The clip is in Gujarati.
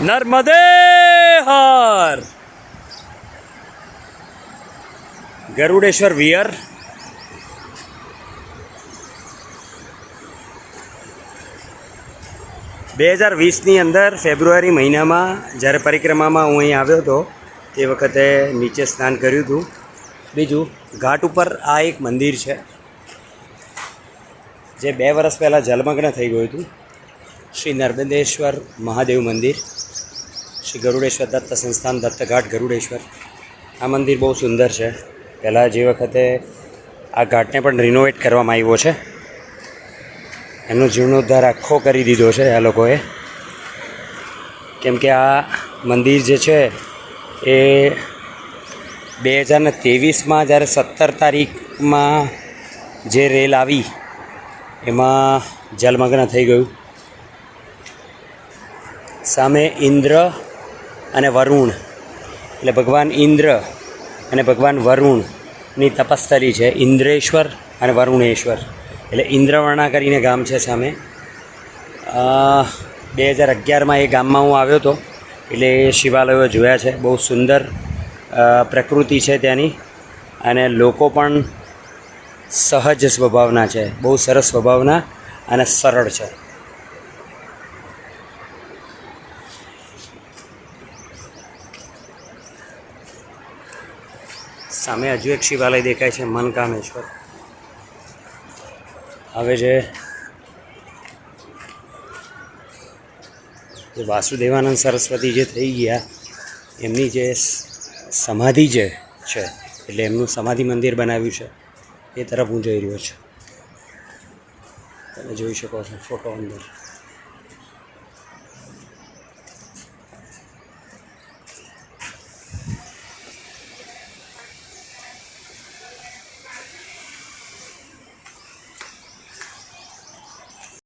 નર્મદે હર. ગરુડેશ્વર વિયર. બે 2020ની અંદર ફેબ્રુઆરી મહિનામાં જ્યારે પરિક્રમામાં હું અહીં આવ્યો હતો તે વખતે નીચે સ્નાન કર્યું હતું. બીજું, ઘાટ ઉપર આ એક મંદિર છે જે 2 વર્ષ પહેલાં જલમગ્ન થઈ ગયું હતું. શ્રી નર્મદેશ્વર મહાદેવ મંદિર, શ્રી ગરુડેશ્વર દત્ત સંસ્થાન દત્તઘાટ ગરુડેશ્વર. આ મંદિર બહુ સુંદર છે. પહેલાં જે વખતે આ ઘાટને પણ રિનોવેટ કરવામાં આવ્યો છે, એનો જીર્ણોદ્ધાર આખો કરી દીધો છે આ લોકોએ. કેમ કે આ મંદિર જે છે એ 2023માં જ્યારે 17 તારીખમાં જે રેલ આવી એમાં જલમગ્ન થઈ ગયું. સામે ઇન્દ્ર અને વરુણ, એટલે ભગવાન ઇન્દ્ર અને ભગવાન વરુણની તપસ્થલી છે. ઇન્દ્રેશ્વર અને વરુણેશ્વર, એટલે ઇન્દ્રવર્ણા કરીને ગામ છે સામે. 2011માં એ ગામમાં હું આવ્યો હતો, એટલે એ શિવાલયો જોયા છે. બહુ સુંદર પ્રકૃતિ છે ત્યાંની, અને લોકો પણ સહજ સ્વભાવના છે, બહુ સરસ સ્વભાવના અને સરળ છે. સામે હજુ એક શિવાલય દેખાય છે, મનકામેશ્વર. હવે જે વાસુદેવાનંદ સરસ્વતી જે થઈ ગયા, એમની જે સમાધિ જે છે, એટલે એમનું સમાધિ મંદિર બનાવ્યું છે, એ તરફ હું જઈ રહ્યો છું. તમે જોઈ શકો છો ફોટો અંદર.